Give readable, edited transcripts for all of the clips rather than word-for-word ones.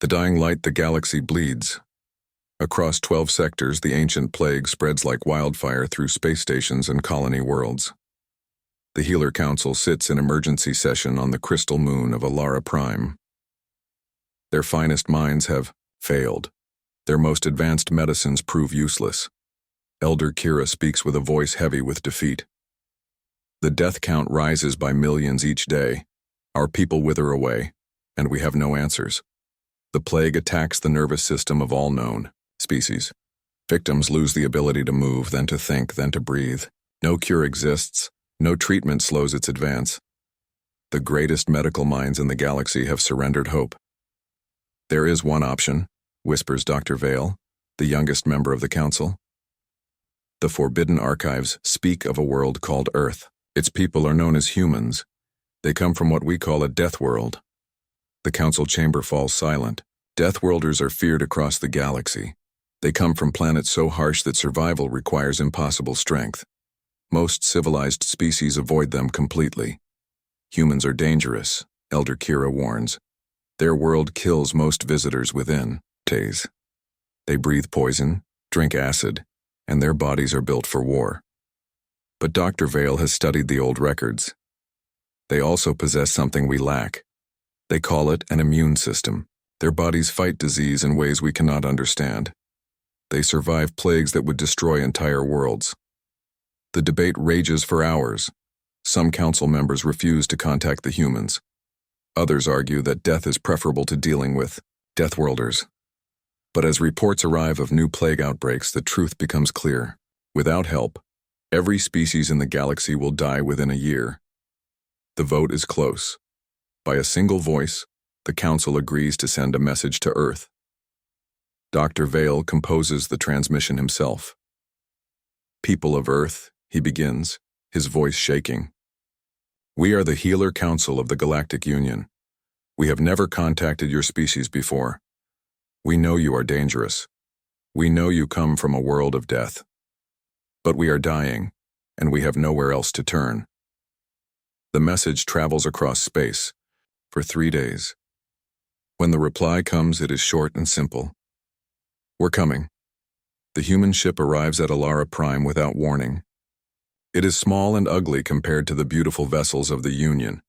The dying light, the galaxy bleeds. Across 12 sectors, the ancient plague spreads like wildfire through space stations and colony worlds. The Healer Council sits in emergency session on the crystal moon of Alara Prime. Their finest minds have failed. Their most advanced medicines prove useless. Elder Kira speaks with a voice heavy with defeat. The death count rises by millions each day. Our people wither away, and we have no answers. The plague attacks the nervous system of all known species. Victims lose the ability to move, then to think, then to breathe. No cure exists. No treatment slows its advance. The greatest medical minds in the galaxy have surrendered hope. There is one option, whispers Dr. Vale, the youngest member of the council. The Forbidden Archives speak of a world called Earth. Its people are known as humans. They come from what we call a death world. The council chamber falls silent. Deathworlders are feared across the galaxy. They come from planets so harsh that survival requires impossible strength. Most civilized species avoid them completely. Humans are dangerous, Elder Kira warns. Their world kills most visitors within days. They breathe poison, drink acid, and their bodies are built for war. But Dr. Vale has studied the old records. They also possess something we lack. They call it an immune system. Their bodies fight disease in ways we cannot understand. They survive plagues that would destroy entire worlds. The debate rages for hours. Some council members refuse to contact the humans. Others argue that death is preferable to dealing with deathworlders. But as reports arrive of new plague outbreaks, the truth becomes clear. Without help, every species in the galaxy will die within a year. The vote is close. By a single voice, the council agrees to send a message to Earth. Dr. Vale composes the transmission himself. People of Earth, he begins, his voice shaking. We are the Healer Council of the Galactic Union. We have never contacted your species before. We know you are dangerous. We know you come from a world of death. But we are dying, and we have nowhere else to turn. The message travels across space for 3 days. When the reply comes, it is short and simple. We're coming. The human ship arrives at Alara Prime without warning. It is small and ugly compared to the beautiful vessels of the Union,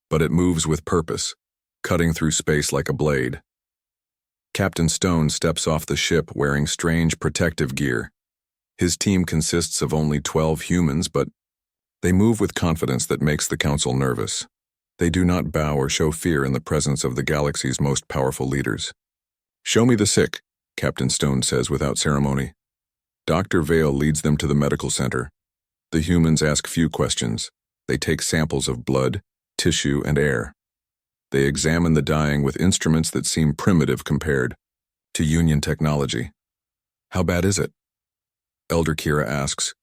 but it moves with purpose, cutting through space like a blade. Captain Stone steps off the ship wearing strange protective gear. His team consists of only 12 humans, but they move with confidence that makes the council nervous. They do not bow or show fear in the presence of the galaxy's most powerful leaders. Show me the sick, Captain Stone says without ceremony. Dr. Vale leads them to the medical center. The humans ask few questions. They take samples of blood, tissue, and air. They examine the dying with instruments that seem primitive compared to Union technology. How bad is it? Elder Kira asks.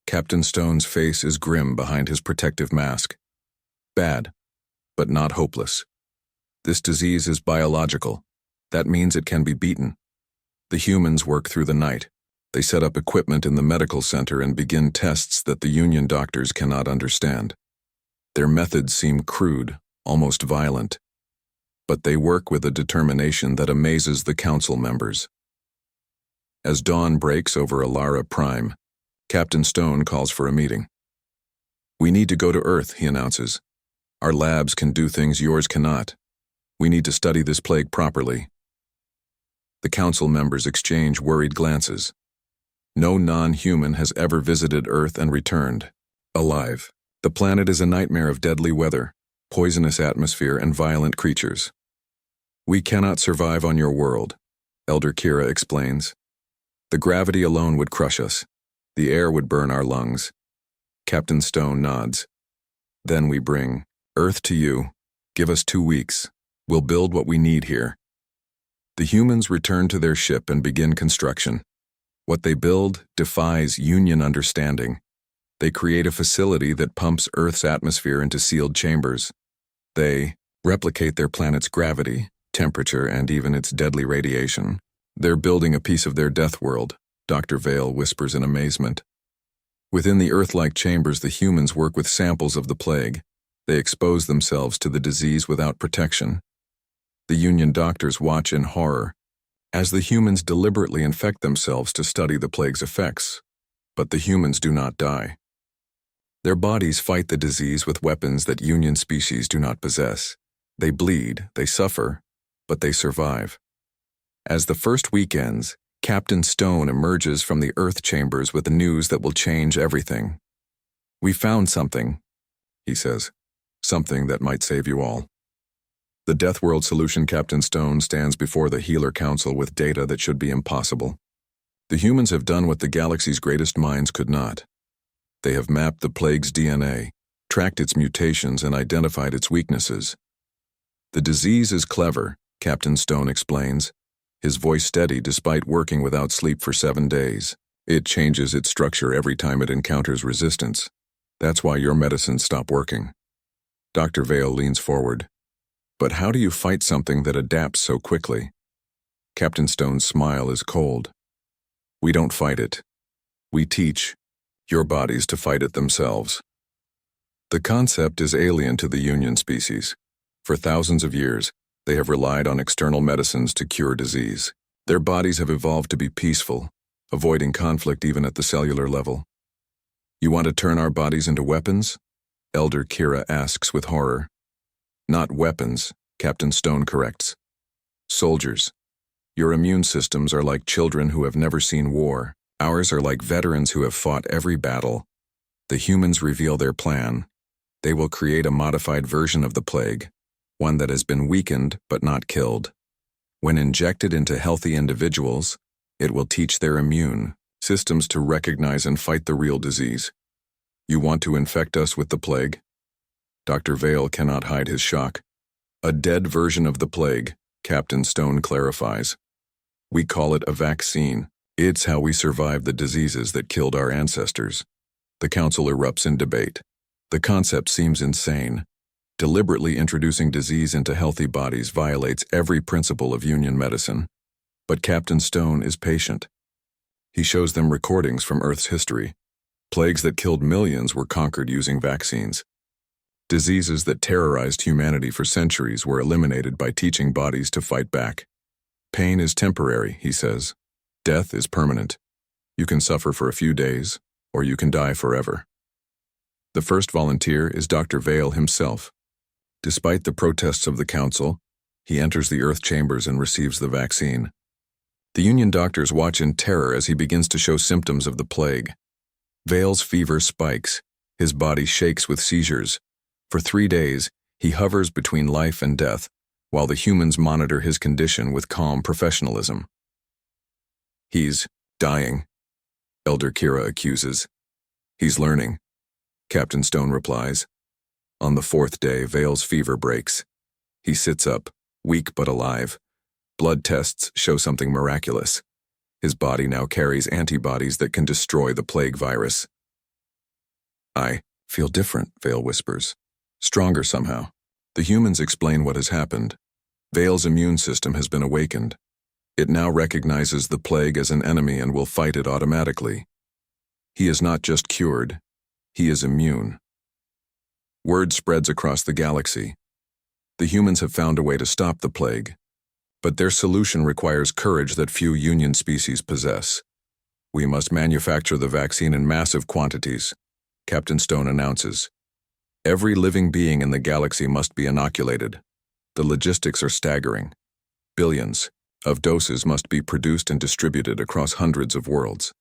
Captain Stone's face is grim behind his protective mask. Bad, but not hopeless. This disease is biological. That means it can be beaten. The humans work through the night. They set up equipment in the medical center and begin tests that the Union doctors cannot understand. Their methods seem crude, almost violent, but they work with a determination that amazes the council members. As dawn breaks over Alara Prime, Captain Stone calls for a meeting. We need to go to Earth, he announces. Our labs can do things yours cannot. We need to study this plague properly. The council members exchange worried glances. No non-human has ever visited Earth and returned alive. The planet is a nightmare of deadly weather, poisonous atmosphere, and violent creatures. We cannot survive on your world, Elder Kira explains. The gravity alone would crush us. The air would burn our lungs. Captain Stone nods. Then we bring Earth to you. Give us 2 weeks. We'll build what we need here. The humans return to their ship and begin construction. What they build defies Union understanding. They create a facility that pumps Earth's atmosphere into sealed chambers. They replicate their planet's gravity, temperature, and even its deadly radiation. They're building a piece of their death world, Dr. Vale whispers in amazement. Within the Earth-like chambers, the humans work with samples of the plague. They expose themselves to the disease without protection. The Union doctors watch in horror as the humans deliberately infect themselves to study the plague's effects. But the humans do not die. Their bodies fight the disease with weapons that Union species do not possess. They bleed, they suffer, but they survive. As the first week ends, Captain Stone emerges from the Earth chambers with the news that will change everything. "We found something," he says. "Something that might save you all." The Death World Solution Captain Stone stands before the Healer Council with data that should be impossible. The humans have done what the galaxy's greatest minds could not. They have mapped the plague's DNA, tracked its mutations, and identified its weaknesses. "The disease is clever," Captain Stone explains, his voice steady despite working without sleep for 7 days. "It changes its structure every time it encounters resistance. That's why your medicines stop working." Dr. Vale leans forward. "But how do you fight something that adapts so quickly?" Captain Stone's smile is cold. "We don't fight it. We teach your bodies to fight it themselves." The concept is alien to the Union species. For thousands of years, they have relied on external medicines to cure disease. Their bodies have evolved to be peaceful, avoiding conflict even at the cellular level. "You want to turn our bodies into weapons?" Elder Kira asks with horror. "Not weapons," Captain Stone corrects. "Soldiers. Your immune systems are like children who have never seen war. Ours are like veterans who have fought every battle." The humans reveal their plan. They will create a modified version of the plague, one that has been weakened but not killed. When injected into healthy individuals, it will teach their immune systems to recognize and fight the real disease. "You want to infect us with the plague?" Dr. Vale cannot hide his shock. "A dead version of the plague," Captain Stone clarifies. "We call it a vaccine. It's how we survived the diseases that killed our ancestors." The council erupts in debate. The concept seems insane. Deliberately introducing disease into healthy bodies violates every principle of Union medicine. But Captain Stone is patient. He shows them recordings from Earth's history. Plagues that killed millions were conquered using vaccines. Diseases that terrorized humanity for centuries were eliminated by teaching bodies to fight back. "Pain is temporary," he says. "Death is permanent. You can suffer for a few days, or you can die forever." The first volunteer is Dr. Vale himself. Despite the protests of the council, he enters the Earth chambers and receives the vaccine. The Union doctors watch in terror as he begins to show symptoms of the plague. Vale's fever spikes. His body shakes with seizures. For 3 days, he hovers between life and death, while the humans monitor his condition with calm professionalism. "He's dying," Elder Kira accuses. "He's learning," Captain Stone replies. On the 4th day, Vale's fever breaks. He sits up, weak but alive. Blood tests show something miraculous. His body now carries antibodies that can destroy the plague virus. "I feel different," Vale whispers. "Stronger somehow." The humans explain what has happened. Vale's immune system has been awakened. It now recognizes the plague as an enemy and will fight it automatically. He is not just cured, he is immune. Word spreads across the galaxy. The humans have found a way to stop the plague, but their solution requires courage that few Union species possess. "We must manufacture the vaccine in massive quantities," Captain Stone announces. "Every living being in the galaxy must be inoculated. The logistics are staggering. Billions of doses must be produced and distributed across hundreds of worlds.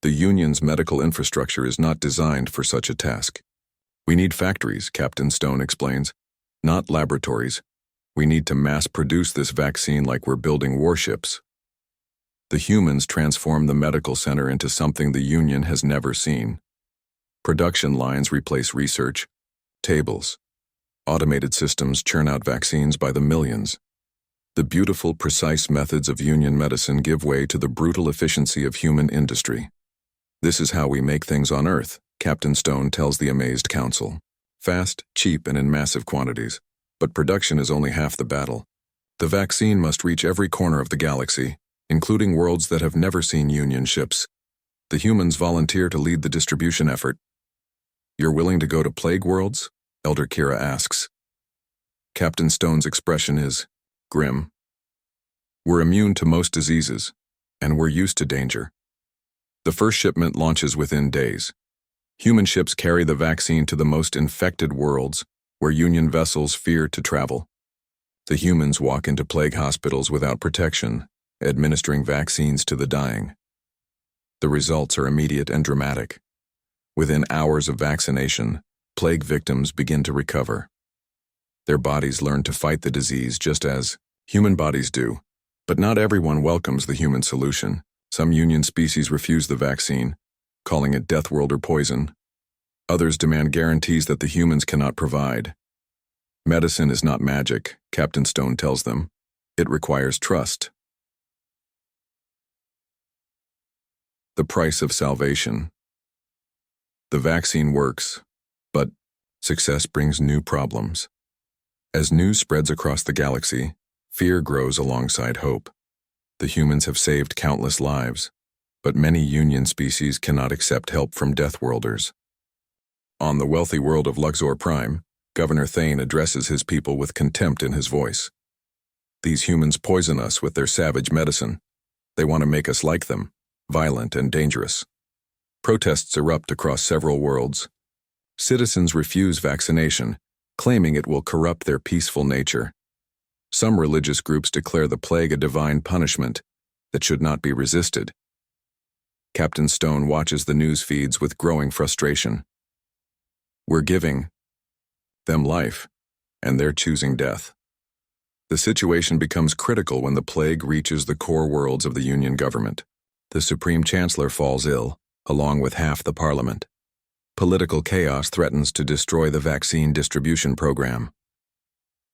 The Union's medical infrastructure is not designed for such a task." "We need factories," Captain Stone explains, "not laboratories. We need to mass-produce this vaccine like we're building warships." The humans transform the medical center into something the Union has never seen. Production lines replace research. Tables. Automated systems churn out vaccines by the millions. The beautiful, precise methods of Union medicine give way to the brutal efficiency of human industry. "This is how we make things on Earth," Captain Stone tells the amazed council. "Fast, cheap, and in massive quantities. But production is only half the battle. The vaccine must reach every corner of the galaxy, including worlds that have never seen Union ships. The humans volunteer to lead the distribution effort." "You're willing to go to plague worlds?" Elder Kira asks. Captain Stone's expression is Grim. We're immune to most diseases, and we're used to danger. The first shipment launches within days. Human ships carry the vaccine to the most infected worlds, where Union vessels fear to travel. The humans walk into plague hospitals without protection, administering vaccines to the dying. The results are immediate and dramatic. Within hours of vaccination, plague victims begin to recover. Their bodies learn to fight the disease just as human bodies do. But not everyone welcomes the human solution. Some Union species refuse the vaccine, calling it death world or poison. Others demand guarantees that the humans cannot provide. Medicine is not magic, Captain Stone tells them. It requires trust. The price of salvation. The vaccine works, but success brings new problems. As news spreads across the galaxy, fear grows alongside hope. The humans have saved countless lives, but many Union species cannot accept help from Deathworlders. On the wealthy world of Luxor Prime, Governor Thane addresses his people with contempt in his voice. These humans poison us with their savage medicine. They want to make us like them, violent and dangerous. Protests erupt across several worlds. Citizens refuse vaccination, claiming it will corrupt their peaceful nature. Some religious groups declare the plague a divine punishment that should not be resisted. Captain Stone watches the news feeds with growing frustration. We're giving them life, and they're choosing death. The situation becomes critical when the plague reaches the core worlds of the Union government. The Supreme Chancellor falls ill, along with half the Parliament. Political chaos threatens to destroy the vaccine distribution program.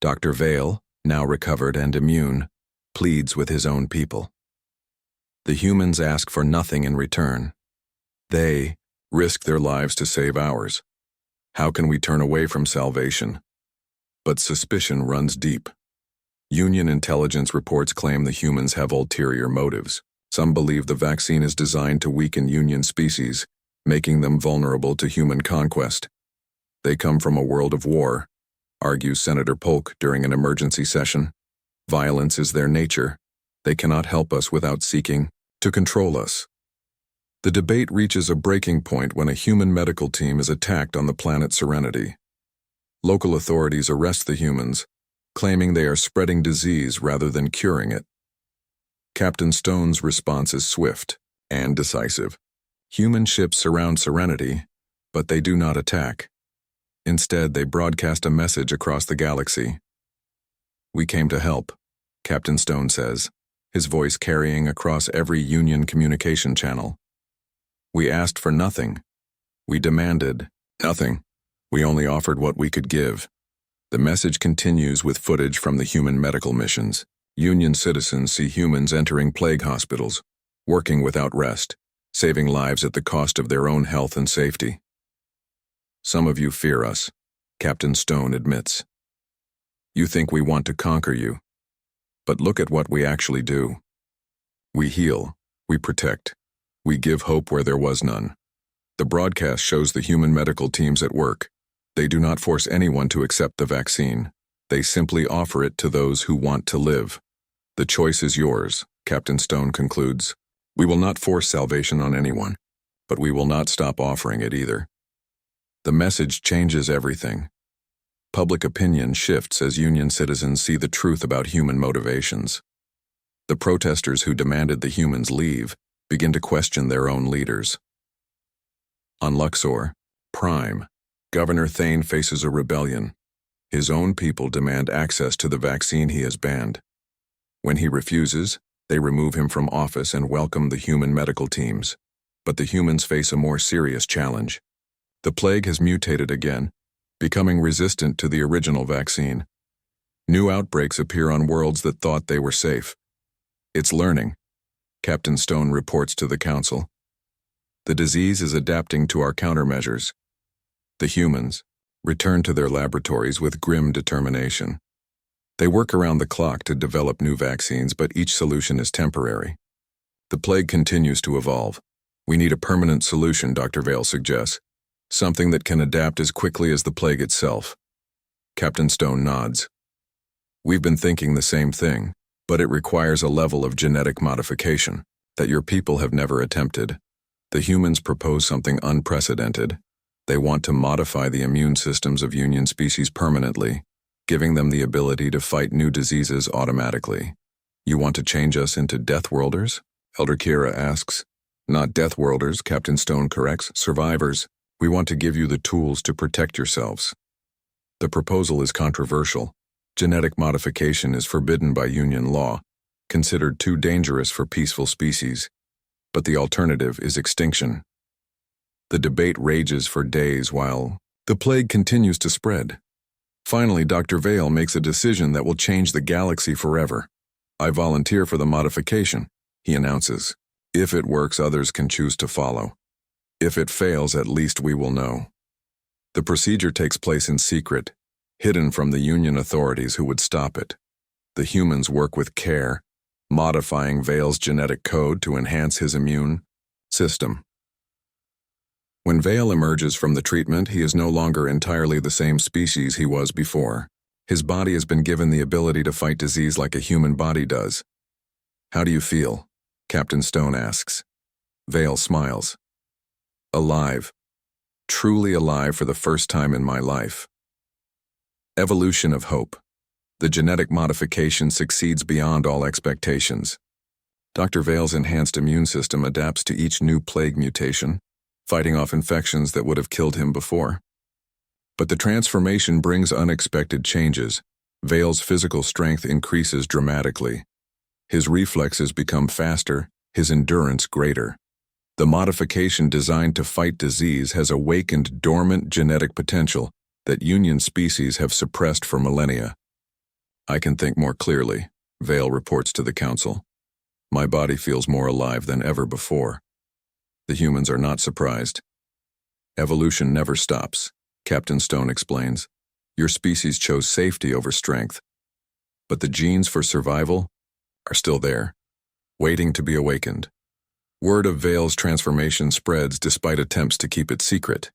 Dr. Vale, now recovered and immune, pleads with his own people. The humans ask for nothing in return. They risk their lives to save ours. How can we turn away from salvation? But suspicion runs deep. Union intelligence reports claim the humans have ulterior motives. Some believe the vaccine is designed to weaken Union species, making them vulnerable to human conquest. They come from a world of war, argues Senator Polk during an emergency session. Violence is their nature. They cannot help us without seeking to control us. The debate reaches a breaking point when a human medical team is attacked on the planet Serenity. Local authorities arrest the humans, claiming they are spreading disease rather than curing it. Captain Stone's response is swift and decisive. Human ships surround Serenity, but they do not attack. Instead, they broadcast a message across the galaxy. We came to help, Captain Stone says, his voice carrying across every Union communication channel. We asked for nothing. We demanded nothing. We only offered what we could give. The message continues with footage from the human medical missions. Union citizens see humans entering plague hospitals, working without rest, saving lives at the cost of their own health and safety. Some of you fear us, Captain Stone admits. You think we want to conquer you. But look at what we actually do. We heal, we protect, we give hope where there was none. The broadcast shows the human medical teams at work. They do not force anyone to accept the vaccine. They simply offer it to those who want to live. The choice is yours, Captain Stone concludes. We will not force salvation on anyone, but we will not stop offering it either. The message changes everything. Public opinion shifts as Union citizens see the truth about human motivations. The protesters who demanded the humans leave begin to question their own leaders. On Luxor, Prime, Governor Thane faces a rebellion. His own people demand access to the vaccine he has banned. When he refuses, they remove him from office and welcome the human medical teams. But the humans face a more serious challenge. The plague has mutated again, becoming resistant to the original vaccine. New outbreaks appear on worlds that thought they were safe. It's learning, Captain Stone reports to the Council. The disease is adapting to our countermeasures. The humans return to their laboratories with grim determination. They work around the clock to develop new vaccines, but each solution is temporary. The plague continues to evolve. We need a permanent solution, Dr. Vale suggests. Something that can adapt as quickly as the plague itself. Captain Stone nods. We've been thinking the same thing, but it requires a level of genetic modification that your people have never attempted. The humans propose something unprecedented. They want to modify the immune systems of Union species permanently, giving them the ability to fight new diseases automatically. You want to change us into Death Worlders? Elder Kira asks. Not Death Worlders, Captain Stone corrects, survivors. We want to give you the tools to protect yourselves. The proposal is controversial. Genetic modification is forbidden by Union law, considered too dangerous for peaceful species, but the alternative is extinction. The debate rages for days while the plague continues to spread. Finally, Dr. Vale makes a decision that will change the galaxy forever. I volunteer for the modification, he announces. If it works, others can choose to follow. If it fails, at least we will know. The procedure takes place in secret, hidden from the Union authorities who would stop it. The humans work with care, modifying Vale's genetic code to enhance his immune system. When Vale emerges from the treatment, he is no longer entirely the same species he was before. His body has been given the ability to fight disease like a human body does. How do you feel? Captain Stone asks. Vale smiles. Alive. Truly alive for the first time in my life. Evolution of hope. The genetic modification succeeds beyond all expectations. Dr. Vale's enhanced immune system adapts to each new plague mutation, fighting off infections that would have killed him before. But the transformation brings unexpected changes. Vale's physical strength increases dramatically. His reflexes become faster, his endurance greater. The modification designed to fight disease has awakened dormant genetic potential that Union species have suppressed for millennia. I can think more clearly, Vale reports to the Council. My body feels more alive than ever before. The humans are not surprised. Evolution never stops, Captain Stone explains. Your species chose safety over strength. But the genes for survival are still there, waiting to be awakened. Word of Vale's transformation spreads despite attempts to keep it secret.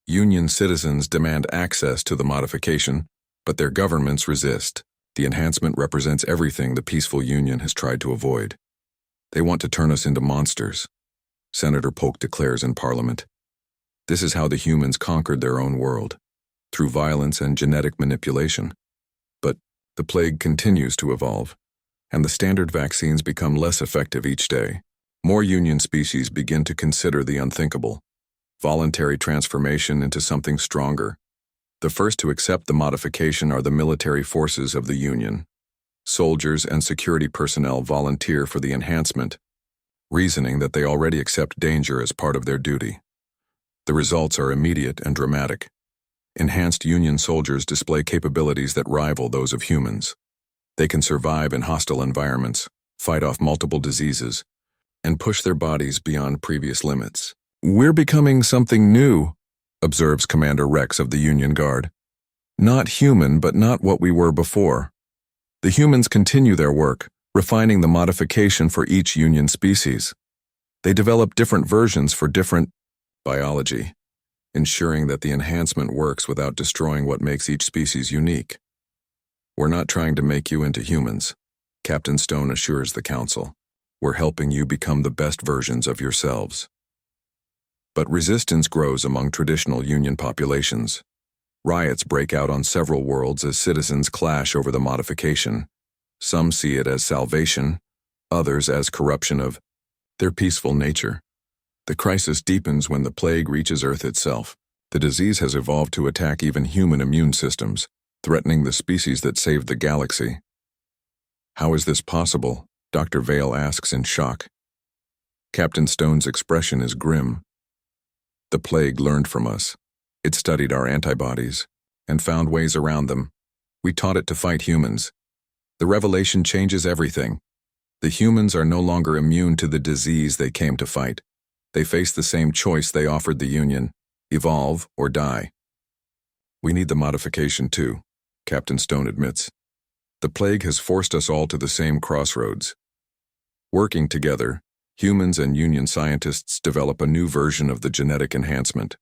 Union citizens demand access to the modification, but their governments resist. The enhancement represents everything the peaceful Union has tried to avoid. They want to turn us into monsters, Senator Polk declares in Parliament. This is how the humans conquered their own world, through violence and genetic manipulation. But the plague continues to evolve, and the standard vaccines become less effective each day. More Union species begin to consider the unthinkable, voluntary transformation into something stronger. The first to accept the modification are the military forces of the Union. Soldiers and security personnel volunteer for the enhancement, reasoning that they already accept danger as part of their duty. The results are immediate and dramatic. Enhanced Union soldiers display capabilities that rival those of humans. They can survive in hostile environments, fight off multiple diseases, and push their bodies beyond previous limits. We're becoming something new, observes Commander Rex of the Union Guard. Not human, but not what we were before. The humans continue their work, refining the modification for each Union species. They develop different versions for different biology, ensuring that the enhancement works without destroying what makes each species unique. We're not trying to make you into humans, Captain Stone assures the Council. We're helping you become the best versions of yourselves. But resistance grows among traditional Union populations. Riots break out on several worlds as citizens clash over the modification. Some see it as salvation, others as corruption of their peaceful nature. The crisis deepens when the plague reaches Earth itself. The disease has evolved to attack even human immune systems, threatening the species that saved the galaxy. How is this possible? Dr. Vale asks in shock. Captain Stone's expression is grim. The plague learned from us. It studied our antibodies and found ways around them. We taught it to fight humans. The revelation changes everything. The humans are no longer immune to the disease they came to fight. They face the same choice they offered the Union: evolve or die. We need the modification too, Captain Stone admits. The plague has forced us all to the same crossroads. Working together, humans and Union scientists develop a new version of the genetic enhancement.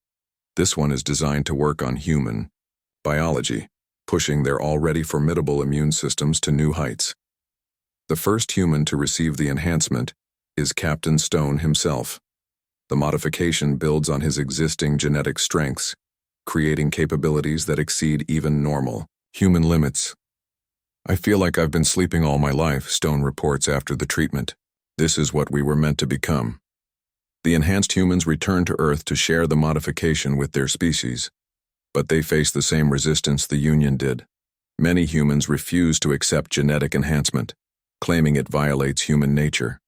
This one is designed to work on human biology, pushing their already formidable immune systems to new heights. The first human to receive the enhancement is Captain Stone himself. The modification builds on his existing genetic strengths, creating capabilities that exceed even normal human limits. "I feel like I've been sleeping all my life," Stone reports after the treatment. "This is what we were meant to become." The enhanced humans return to Earth to share the modification with their species, but they face the same resistance the Union did. Many humans refuse to accept genetic enhancement, claiming it violates human nature.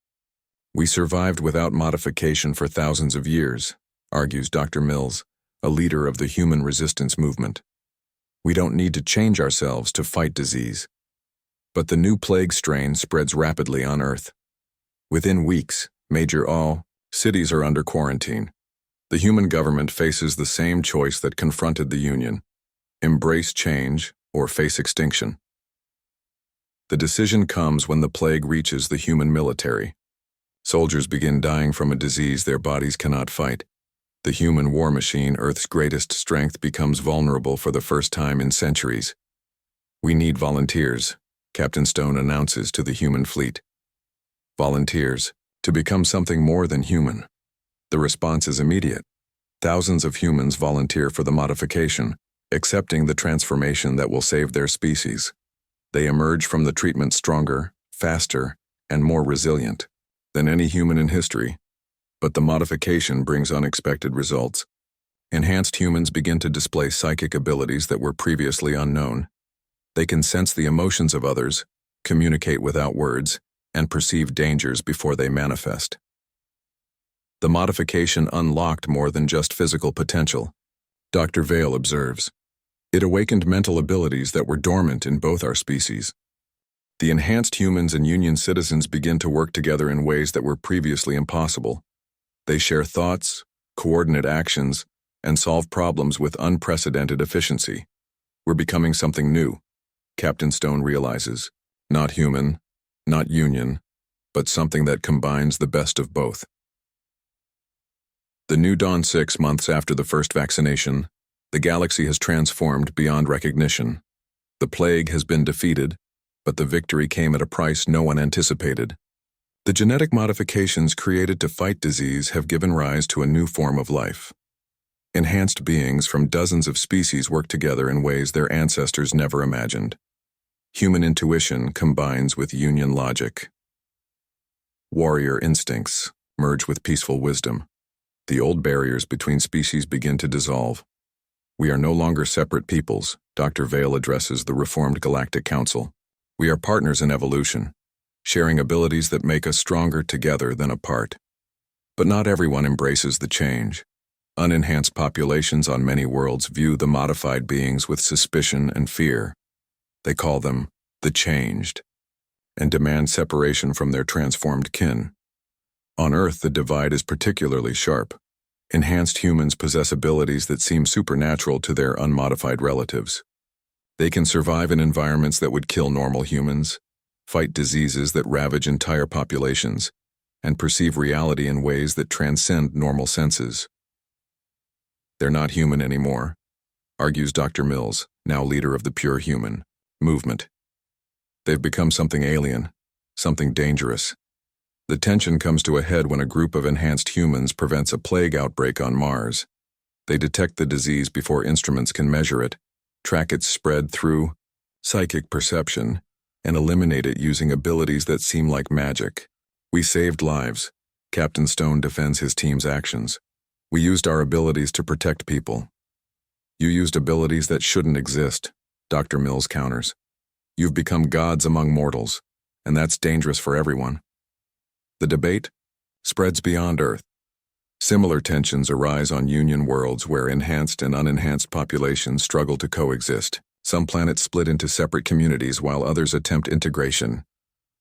"We survived without modification for thousands of years," argues Dr. Mills, a leader of the human resistance movement. "We don't need to change ourselves to fight disease." But the new plague strain spreads rapidly on Earth. Within weeks, major cities are under quarantine. The human government faces the same choice that confronted the Union: embrace change or face extinction. The decision comes when the plague reaches the human military. Soldiers begin dying from a disease their bodies cannot fight. The human war machine, Earth's greatest strength, becomes vulnerable for the first time in centuries. "We need volunteers," Captain Stone announces to the human fleet. Volunteers, to become something more than human. The response is immediate. Thousands of humans volunteer for the modification, accepting the transformation that will save their species. They emerge from the treatment stronger, faster, and more resilient than any human in history. But the modification brings unexpected results. Enhanced humans begin to display psychic abilities that were previously unknown. They can sense the emotions of others, communicate without words, and perceive dangers before they manifest. The modification unlocked more than just physical potential, Dr. Vale observes. It awakened mental abilities that were dormant in both our species. The enhanced humans and Union citizens begin to work together in ways that were previously impossible. They share thoughts, coordinate actions, and solve problems with unprecedented efficiency. "We're becoming something new," Captain Stone realizes. "Not human, not Union, but something that combines the best of both." The new dawn. 6 months after the first vaccination, the galaxy has transformed beyond recognition. The plague has been defeated, but the victory came at a price no one anticipated. The genetic modifications created to fight disease have given rise to a new form of life. Enhanced beings from dozens of species work together in ways their ancestors never imagined. Human intuition combines with Union logic. Warrior instincts merge with peaceful wisdom. The old barriers between species begin to dissolve. "We are no longer separate peoples," Dr. Vale addresses the reformed Galactic Council. "We are partners in evolution, sharing abilities that make us stronger together than apart." But not everyone embraces the change. Unenhanced populations on many worlds view the modified beings with suspicion and fear. They call them the changed, and demand separation from their transformed kin. On Earth, the divide is particularly sharp. Enhanced humans possess abilities that seem supernatural to their unmodified relatives. They can survive in environments that would kill normal humans, fight diseases that ravage entire populations, and perceive reality in ways that transcend normal senses. "They're not human anymore," argues Dr. Mills, now leader of the Pure Human movement. "They've become something alien, something dangerous." The tension comes to a head when a group of enhanced humans prevents a plague outbreak on Mars. They detect the disease before instruments can measure it, track its spread through psychic perception, and eliminate it using abilities that seem like magic. "We saved lives," Captain Stone defends his team's actions. "We used our abilities to protect people." "You used abilities that shouldn't exist," Dr. Mills counters. "You've become gods among mortals, and that's dangerous for everyone." The debate spreads beyond Earth. Similar tensions arise on Union worlds where enhanced and unenhanced populations struggle to coexist. Some planets split into separate communities while others attempt integration.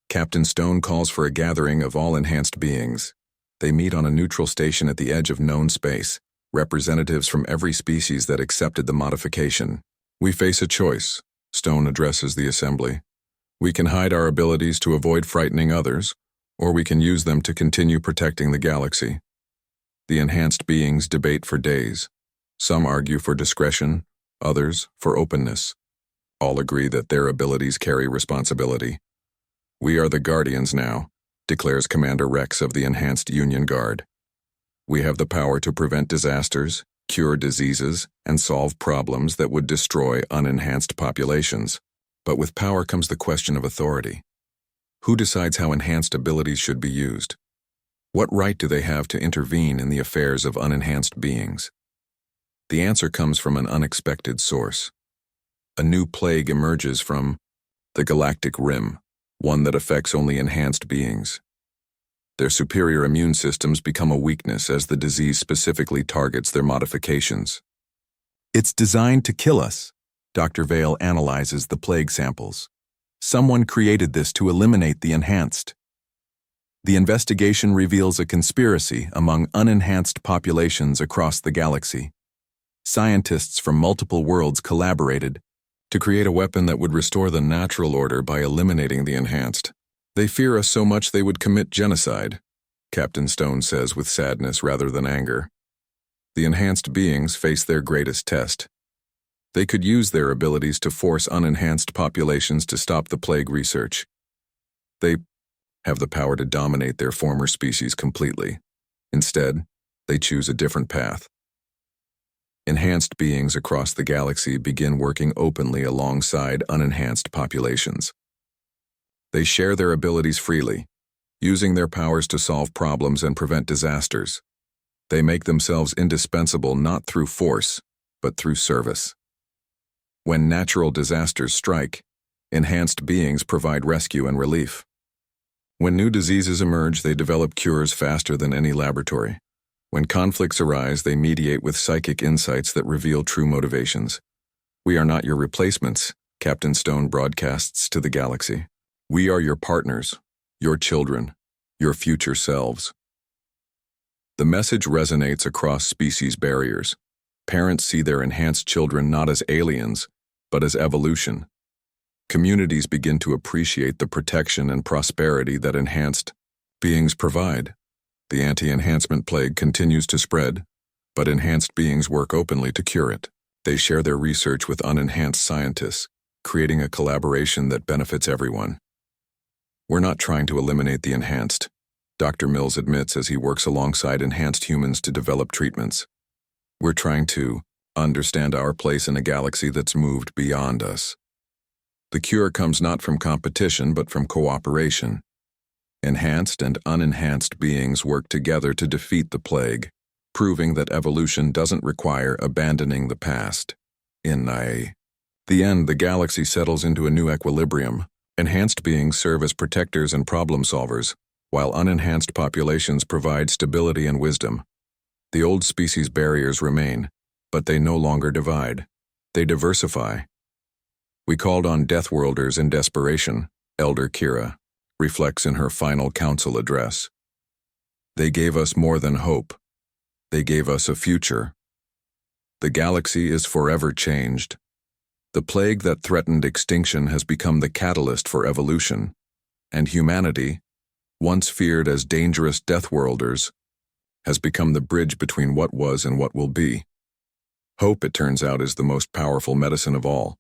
Captain Stone calls for a gathering of all enhanced beings. They meet on a neutral station at the edge of known space, representatives from every species that accepted the modification. "We face a choice," Stone addresses the assembly. "We can hide our abilities to avoid frightening others, or we can use them to continue protecting the galaxy." The enhanced beings debate for days. Some argue for discretion, others for openness. All agree that their abilities carry responsibility. "We are the Guardians now," declares Commander Rex of the Enhanced Union Guard. "We have the power to prevent disasters, cure diseases, and solve problems that would destroy unenhanced populations. But with power comes the question of authority. Who decides how enhanced abilities should be used? What right do they have to intervene in the affairs of unenhanced beings?" The answer comes from an unexpected source. A new plague emerges from the Galactic Rim, one that affects only enhanced beings. Their superior immune systems become a weakness as the disease specifically targets their modifications. "It's designed to kill us." Dr. Vale analyzes the plague samples. "Someone created this to eliminate the enhanced." The investigation reveals a conspiracy among unenhanced populations across the galaxy. Scientists from multiple worlds collaborated to create a weapon that would restore the natural order by eliminating the enhanced. "They fear us so much they would commit genocide," Captain Stone says with sadness rather than anger. The enhanced beings face their greatest test. They could use their abilities to force unenhanced populations to stop the plague research. They have the power to dominate their former species completely. Instead, they choose a different path. Enhanced beings across the galaxy begin working openly alongside unenhanced populations. They share their abilities freely, using their powers to solve problems and prevent disasters. They make themselves indispensable not through force, but through service. When natural disasters strike, enhanced beings provide rescue and relief. When new diseases emerge, they develop cures faster than any laboratory. When conflicts arise, they mediate with psychic insights that reveal true motivations. "We are not your replacements," Captain Stone broadcasts to the galaxy. "We are your partners, your children, your future selves." The message resonates across species barriers. Parents see their enhanced children not as aliens, but as evolution. Communities begin to appreciate the protection and prosperity that enhanced beings provide. The anti-enhancement plague continues to spread, but enhanced beings work openly to cure it. They share their research with unenhanced scientists, creating a collaboration that benefits everyone. "We're not trying to eliminate the enhanced," Dr. Mills admits as he works alongside enhanced humans to develop treatments. "We're trying to understand our place in a galaxy that's moved beyond us." The cure comes not from competition but from cooperation. Enhanced and unenhanced beings work together to defeat the plague, proving that evolution doesn't require abandoning the past. In the end, the galaxy settles into a new equilibrium. Enhanced beings serve as protectors and problem solvers, while unenhanced populations provide stability and wisdom. The old species barriers remain, but they no longer divide. They diversify. "We called on Deathworlders in desperation," Elder Kira reflects in her final council address. "They gave us more than hope. They gave us a future. The galaxy is forever changed. The plague that threatened extinction has become the catalyst for evolution, and humanity, once feared as dangerous Deathworlders, has become the bridge between what was and what will be. Hope, it turns out, is the most powerful medicine of all.